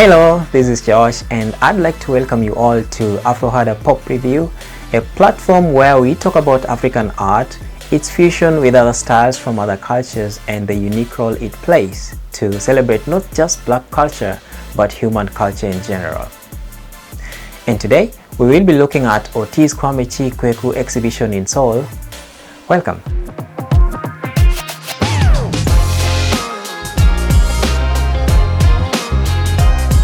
Hello, this is Josh and I'd like to welcome you all to Afro Pop Review, a platform where we talk about African art, its fusion with other styles from other cultures and the unique role it plays to celebrate not just Black culture but human culture in general. And today we will be looking at Otis Kwame Kye Quaicoe exhibition in Seoul. Welcome.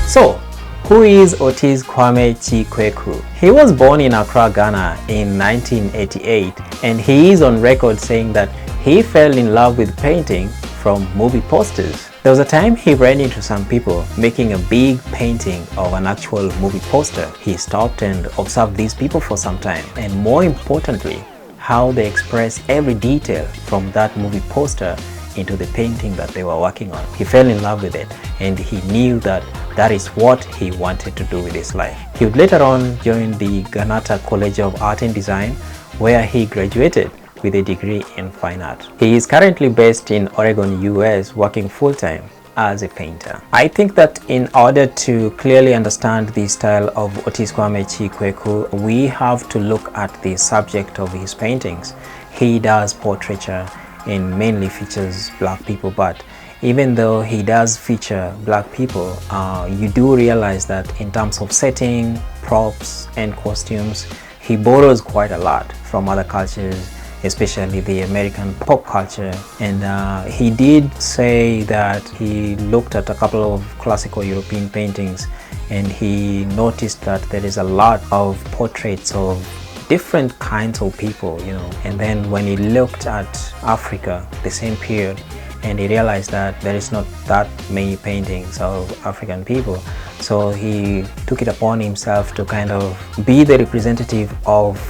So, who is Otis Kwame Kye Quaicoe? He was born in Accra, Ghana in 1988 and he is on record saying that he fell in love with painting from movie posters. There was a time he ran into some people making a big painting of an actual movie poster. He stopped and observed these people for some time, and more importantly, how they express every detail from that movie poster into the painting that they were working on. He fell in love with it and he knew that that is what he wanted to do with his life. He would later on join the Gana College of Art and Design, where he graduated with a degree in fine art. He is currently based in Oregon, US, working full-time as a painter. I think that in order to clearly understand the style of Otis Kwame Kye Quaicoe, we have to look at the subject of his paintings. He does portraiture and mainly features Black people, but even though he does feature Black people, you do realize that in terms of setting, props and costumes, he borrows quite a lot from other cultures, especially the American pop culture. And he did say that he looked at a couple of classical European paintings and he noticed that there is a lot of portraits of different kinds of people, and then when he looked at Africa, the same period, and he realized that there is not that many paintings of African people, so he took it upon himself to kind of be the representative of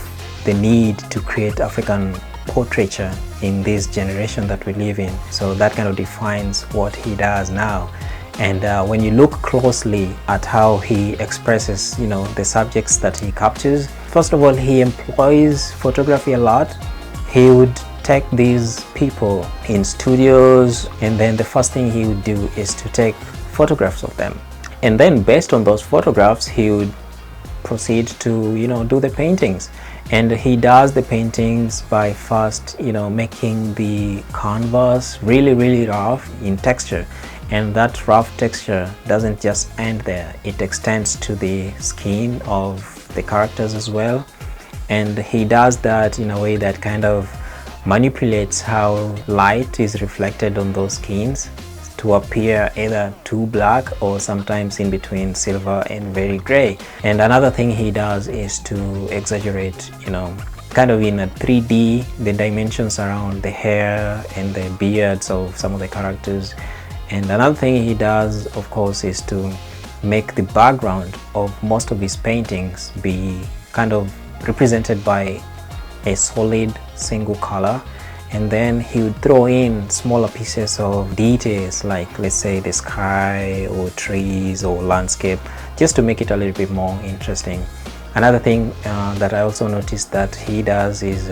the need to create African portraiture in this generation that we live in. So that kind of defines what he does now. And when you look closely at how he expresses, the subjects that he captures, first of all, he employs photography a lot. He would take these people in studios, and then the first thing he would do is to take photographs of them. And then based on those photographs, he would proceed to, do the paintings. And he does the paintings by first, making the canvas really, really rough in texture. And that rough texture doesn't just end there, it extends to the skin of the characters as well. And he does that in a way that kind of manipulates how light is reflected on those skins to appear either too black or sometimes in between silver and very gray. And another thing he does is to exaggerate, kind of in a 3D, the dimensions around the hair and the beards of some of the characters. And another thing he does, of course, is to make the background of most of his paintings be kind of represented by a solid single color, and then he would throw in smaller pieces of details like, let's say, the sky or trees or landscape, just to make it a little bit more interesting. Another thing that I also noticed that he does is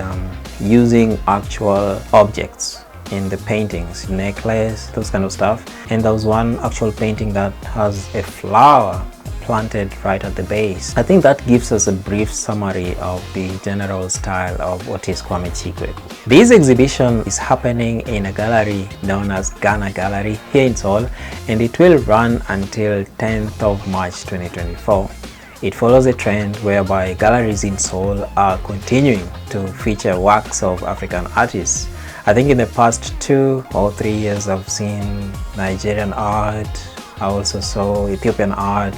using actual objects in the paintings, necklace, those kind of stuff. And there was one actual painting that has a flower planted right at the base. I think that gives us a brief summary of the general style of Otis Kwame Kye Quaicoe. This exhibition is happening in a gallery known as Gana Gallery here in Seoul, and it will run until 10th of March 2024. It follows a trend whereby galleries in Seoul are continuing to feature works of African artists. I think in the past 2 or 3 years I've seen Nigerian art, I also saw Ethiopian art,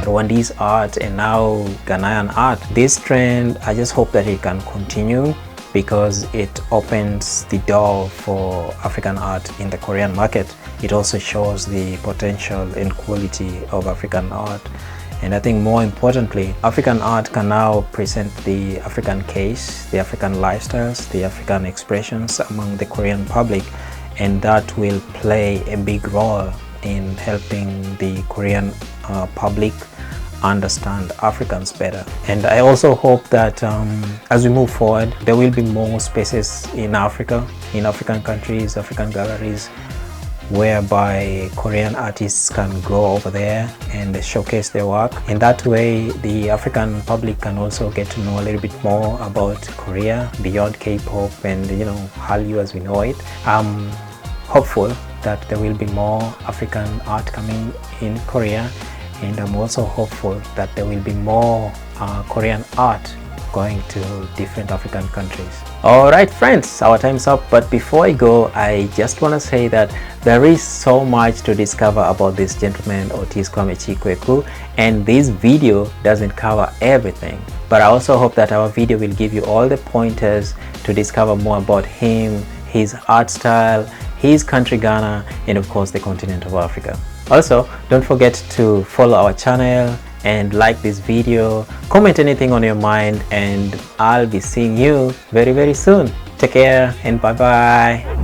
Rwandese art, and now Ghanaian art. This trend, I just hope that it can continue because it opens the door for African art in the Korean market. It also shows the potential and quality of African art. And I think more importantly, African art can now present the African case, the African lifestyles, the African expressions among the Korean public, and that will play a big role in helping the Korean public understand Africans better. And I also hope that as we move forward, there will be more spaces in Africa, in African countries, African galleries, whereby Korean artists can go over there and showcase their work. In that way, the African public can also get to know a little bit more about Korea beyond K-pop and Hallyu as we know it. I'm hopeful that there will be more African art coming in Korea, and I'm also hopeful that there will be more Korean art going to different African countries. Alright friends, our time's up, but before I go, I just want to say that there is so much to discover about this gentleman Otis Kwame Kye Quaicoe, and this video doesn't cover everything, but I also hope that our video will give you all the pointers to discover more about him, his art style, his country Ghana, and of course the continent of Africa. Also, don't forget to follow our channel and like this video, comment anything on your mind, and I'll be seeing you very soon. Take care and bye bye.